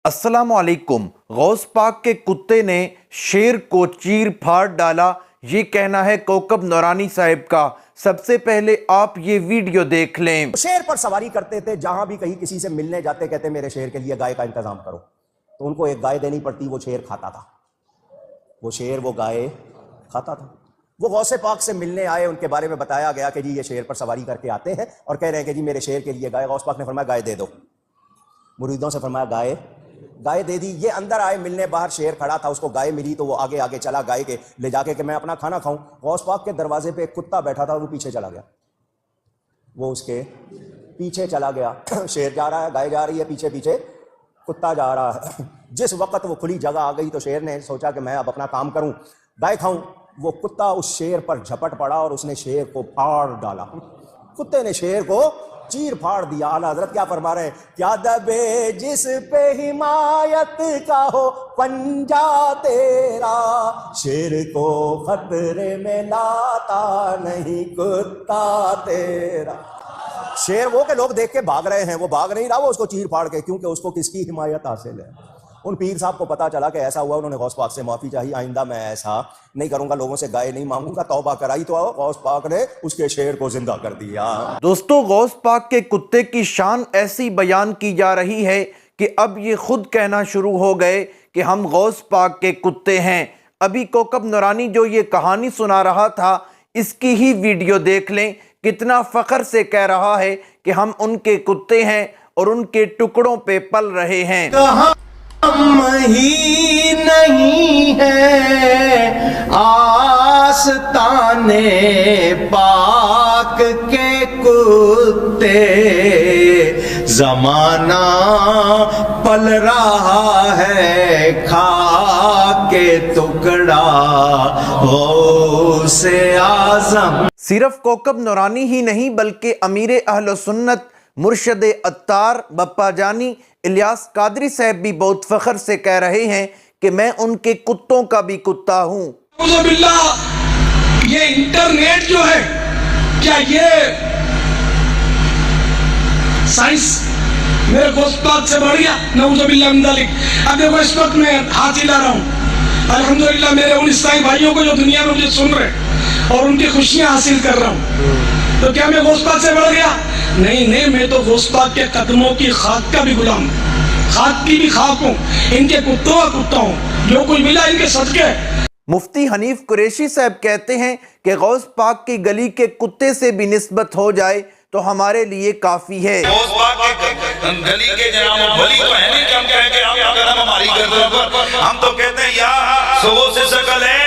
अस्सलाम वालेकुम। गौस पाक के कुत्ते ने शेर को चीर फाड़ डाला, ये कहना है कोकब नूरानी साहिब का। सबसे पहले आप ये वीडियो देख लें। शेर पर सवारी करते थे, जहां भी कहीं किसी से मिलने जाते कहते मेरे शेर के लिए गाय का इंतजाम करो, तो उनको एक गाय देनी पड़ती। वो शेर खाता था, वो गाय खाता था। वो गौसे पाक से मिलने आए, उनके बारे में बताया गया कि जी ये शेर पर सवारी करके आते हैं और कह रहे हैं कि जी मेरे शेर के लिए गाय। गौस पाक ने फरमाया गाय दे दो। मुरीदों से फरमाया गाय दे दी। ये अंदर आए मिलने, बाहर शेर खड़ा था, उसको गाय मिली तो वो आगे आगे चला गाय के ले जाके कि मैं अपना खाना खाऊं। गौस पाक के दरवाजे पे एक कुत्ता बैठा था, वो पीछे चला गया, वो उसके पीछे चला गया। शेर जा रहा है, गाय जा रही है, पीछे पीछे कुत्ता जा रहा है। जिस वक्त वो खुली जगह आ गई तो शेर ने सोचा कि मैं अब अपना काम करूं, गाय खाऊं। वो कुत्ता उस शेर पर झपट पड़ा और उसने शेर को फाड़ डाला। कुत्ते ने शेर को चीर फाड़ दिया। आला हज़रत क्या फरमा रहे हैं? क्या दबे जिस पे हिमायत का हो पंजा तेरा, शेर को खतरे में लाता नहीं कुत्ता तेरा। शेर वो के लोग देख के भाग रहे हैं, वो भाग नहीं रहा, वो उसको चीर फाड़ के, क्योंकि उसको किसकी हिमायत हासिल है। उन पीर साहब को पता चला कि ऐसा हुआ, उन्होंने गौस पाक से माफ़ी चाहिए, आइंदा मैं ऐसा नहीं करूंगा, लोगों से गाय नहीं मांगूंगा। तौबा कराई तो गौस पाक ने उसके शेर को जिंदा कर दिया। दोस्तों, गौस पाक के कुत्ते की शान ऐसी बयान की जा रही है कि अब ये खुद कहना शुरू हो गए कि हम गौस पाक के कुत्ते हैं। अभी कोकब नूरानी जो ये कहानी सुना रहा था, इसकी ही वीडियो देख लें। कितना फख्र से कह रहा है कि हम उनके कुत्ते हैं और उनके टुकड़ों पे पल रहे हैं। ही नहीं है आस्ताने पाक के कुत्ते, जमाना पल रहा है खा के टुकड़ा हो से आजम। सिर्फ कोकब नूरानी ही नहीं बल्कि अमीर अहल सुन्नत मुर्शद अत्तार बप्पा जानी इलियास कादरी साहब भी बहुत फख्र से कह रहे हैं कि मैं उनके कुत्तों का भी कुत्ता हूँ। ये इंटरनेट जो है, क्या ये साइंस मेरे गौस पाक से बढ़ गया? नऊजुबिल्लाह मिन ज़ालिक। अब देखो, इस वक्त मैं हाथ हिला रहा हूँ, अल्हम्दुलिल्लाह मेरे उन ईसाई भाइयों को जो दुनिया में मुझे सुन रहे और उनकी खुशियां हासिल कर रहा हूँ, तो क्या मैं गौस पाक से बढ़ गया? नहीं, मैं तो गौस पाक के कदमों की खाक का भी गुलाम, खाक की भी खाक हूँ, इनके कुत्तों का कुत्ता हूँ, जो कुछ मिला इनके सदके। मुफ्ती हनीफ कुरैशी साहब कहते हैं कि गौस पाक की गली के कुत्ते से भी निस्बत हो जाए तो हमारे लिए काफी है। गौस पाक के गली के जनाब वली तो है नहीं कि हम कहें कि आप अगर हम हमारी गर्दन पर, हम तो कहते हैं या सो से शकल है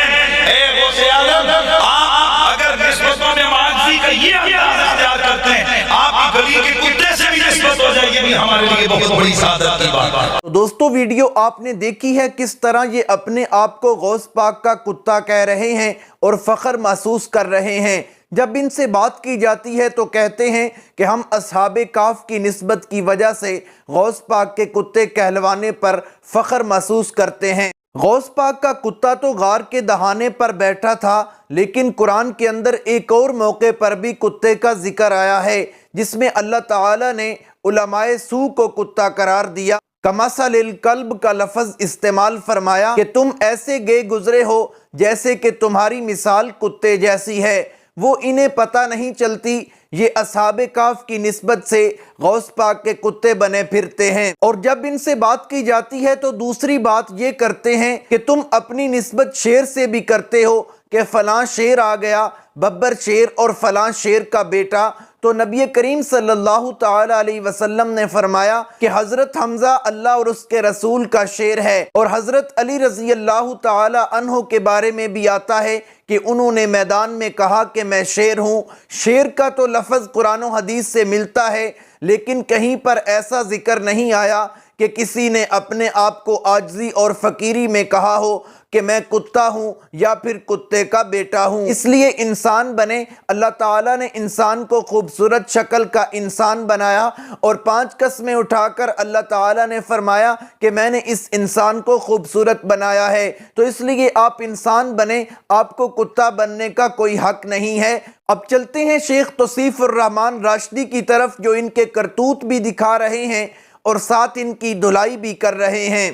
ए गौसे आलम, आप अगर निस्बतों में माजी का ये अंदाज इख्तियार करते हैं, आप गली के कुत्ते से भी निस्बत हो जाए, ये भी हमारे लिए बहुत बड़ी सादत की बात है। तो दोस्तों, वीडियो आपने देखी है किस तरह ये अपने आप को गौस पाक का कुत्ता कह रहे हैं और फख्र महसूस कर रहे हैं। जब इनसे बात की जाती है तो कहते हैं कि हम अस्हाबे काफ की निस्बत की वजह से गौस पाक के कुत्ते कहलवाने पर फख्र महसूस करते हैं। गौस पाक का कुत्ता तो गार के दहाने पर बैठा था, लेकिन कुरान के अंदर एक और मौके पर भी कुत्ते का जिक्र आया है, जिसमें अल्लाह ताला ने उलमाए सू को कुत्ता करार दिया। कमसलिल कल्ब का लफ्ज़ इस्तेमाल फरमाया कि तुम ऐसे गए गुजरे हो जैसे कि तुम्हारी मिसाल कुत्ते जैसी है। वो इन्हें पता नहीं चलती, ये अस्हाबे काफ की निस्बत से गौस पाक के कुत्ते बने फिरते हैं। और जब इनसे बात की जाती है तो दूसरी बात ये करते हैं कि तुम अपनी निस्बत शेर से भी करते हो कि फलां शेर आ गया, बब्बर शेर और फलां शेर का बेटा। तो नबी करीम सल्लल्लाहु ताला अलैहि वसल्लम ने फरमाया कि हज़रत हमज़ा अल्लाह और उसके रसूल का शेर है। और हज़रत अली रज़ी अल्लाह ताला अन्हु के बारे में भी आता है कि उन्होंने मैदान में कहा कि मैं शेर हूँ। शेर का तो लफ्ज़ कुरान और हदीस से मिलता है, लेकिन कहीं पर ऐसा जिक्र नहीं आया कि किसी ने अपने आप को आजिज़ी और फ़कीरी में कहा हो कि मैं कुत्ता हूँ या फिर कुत्ते का बेटा हूँ। इसलिए इंसान बने, अल्लाह ताला ने इंसान को खूबसूरत शक्ल का इंसान बनाया और 5 कस्में उठाकर अल्लाह ताला ने फरमाया कि मैंने इस इंसान को खूबसूरत बनाया है। तो इसलिए आप इंसान बने, आपको कुत्ता बनने का कोई हक नहीं है। अब चलते हैं शेख तौसीफ उर रहमान राशिदी की तरफ, जो इनके करतूत भी दिखा रहे हैं اور ساتھ ان کی دھلائی بھی کر رہے ہیں۔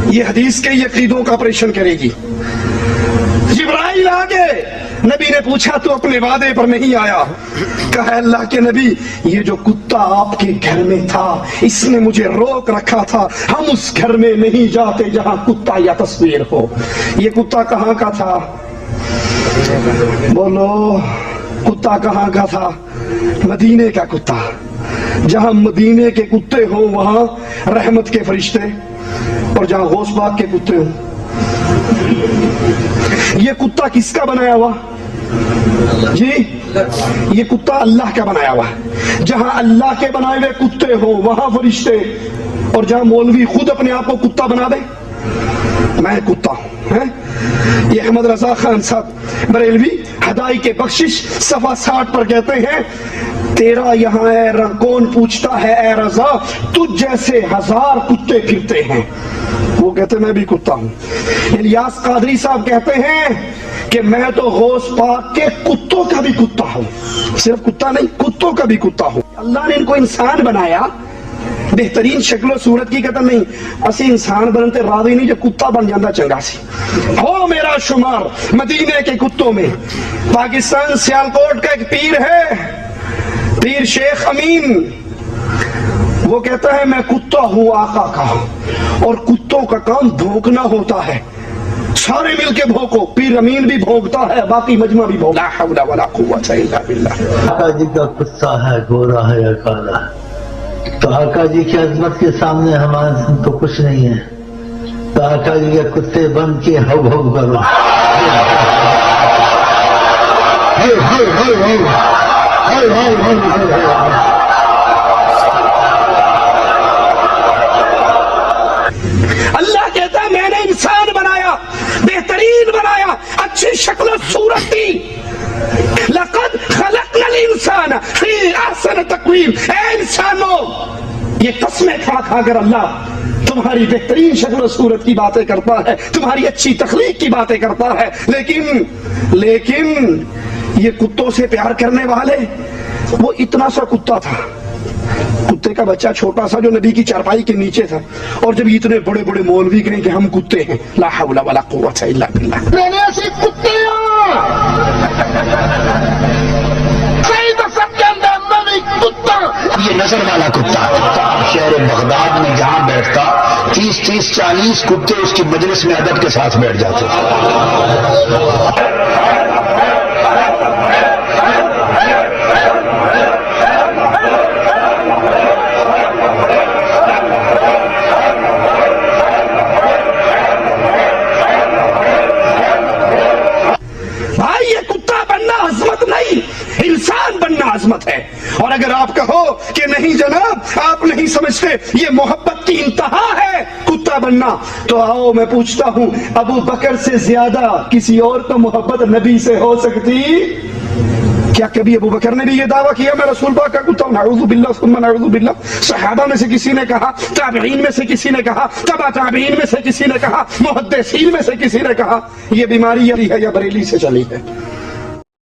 یہ حدیث کے یہ عقیدوں کا آپریشن کرے گی۔ جبرائیل آگے، نبی نے پوچھا تو اپنے وعدے پر نہیں آیا؟ کہا اللہ کے نبی یہ جو کتا آپ کے گھر میں تھا اس نے مجھے روک رکھا تھا، ہم اس گھر میں نہیں جاتے جہاں کتا یا تصویر ہو۔ یہ کتا کہاں کا تھا؟ بولو، کتا کہاں کا تھا؟ مدینے کا کتا۔ جہاں مدینے کے کتے ہوں وہاں رحمت کے فرشتے، اور جہاں غوث پاک کے کتے ہوں۔ یہ کتا کس کا بنایا ہوا؟ جی یہ کتا اللہ کا بنایا ہوا۔ جہاں اللہ کے بنائے ہوئے کتے ہوں وہاں فرشتے، اور جہاں مولوی خود اپنے آپ کو کتا بنا دے، میں کتا ہوں۔ یہ احمد رضا خان صاحب بریلوی ہدایت کے بخشش صفحہ 60 پر کہتے ہیں تیرا یہاں ہے کون پوچھتا ہے اے رضا، تجھ جیسے ہزار کتے پھرتے ہیں۔ وہ کہتے میں بھی کتا ہوں۔ الیاس قادری صاحب کہتے ہیں کہ میں تو غوث پاک کے کتوں کا بھی کتا ہوں، صرف کتا نہیں کتوں کا بھی کتا ہوں۔ اللہ نے ان کو انسان بنایا بہترین شکل و صورت کی قدر نہیں، اسی انسان بنتے راضی نہیں جو کتا بن جاندہ چنگا سی ہو۔ میرا شمار مدینے کے کتوں میں۔ پاکستان سیالکوٹ کا ایک پیر ہے، پیر شیخ امین، وہ کہتا ہے میں کتا ہوں آقا کا، اور کتوں کا کام بھونکنا ہوتا ہے، سارے مل کے بھونکو۔ پیر امین بھی بھونکتا ہے، باقی مجمع بھی بھونکتا ہے۔ لا حول ولا قوت الا باللہ۔ آقا جی کا کتا ہے، گورا ہے یا کالا، تو آقا جی کی عظمت کے سامنے ہمارے تو کچھ نہیں ہے، تو آقا جی کے کتے بن کے ہو کرو۔ اللہ کہتا ہے میں نے انسان بنایا، بہترین بنایا، اچھی شکل و صورت دی۔ لقد خلقنا الانسان فی احسن تقویم۔ اے انسانوں، یہ قسمیں کھا کھا کر اللہ تمہاری بہترین شکل و صورت کی باتیں کرتا ہے، تمہاری اچھی تخلیق کی باتیں کرتا ہے، لیکن یہ کتوں سے پیار کرنے والے، وہ اتنا سا کتا تھا، کتے کا بچہ چھوٹا سا جو نبی کی چارپائی کے نیچے تھا، اور جب اتنے بڑے بڑے مولوی کہیں کہ ہم کتے ہیں، لا حول ولا قوت الا باللہ۔ میں نے ایسے کتے یہ نظر والا کتا شہر بغداد میں جہاں بیٹھتا 30-40 کتے اس کی مجلس میں ادب کے ساتھ بیٹھ جاتے۔ بھائی یہ کتا بننا عظمت نہیں، انسان بننا عظمت ہے۔ اور اگر آپ کہو کہ نہیں جناب آپ نہیں سمجھتے یہ محبت کی انتہا ہے کتا بننا، تو آؤ میں پوچھتا ہوں ابو بکر سے زیادہ کسی اور کو محبت نبی سے ہو سکتی؟ کیا کبھی ابو بکر نے بھی یہ دعویٰ کیا میں رسول پاک کا کتا ہوں؟ نعوذ باللہ ثم نعوذ باللہ۔ صحابہ میں سے کسی نے کہا، تابعین میں سے کسی نے کہا، تبع تابعین میں سے کسی نے کہا، محدثین میں سے کسی نے کہا؟ یہ بیماری ہے یا بریلی سے چلی ہے؟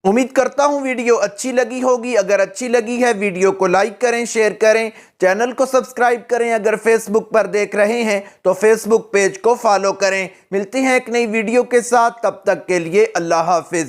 امید کرتا ہوں ویڈیو اچھی لگی ہوگی۔ اگر اچھی لگی ہے ویڈیو کو لائک کریں، شیئر کریں، چینل کو سبسکرائب کریں۔ اگر فیس بک پر دیکھ رہے ہیں تو فیس بک پیج کو فالو کریں۔ ملتے ہیں ایک نئی ویڈیو کے ساتھ، تب تک کے لیے اللہ حافظ۔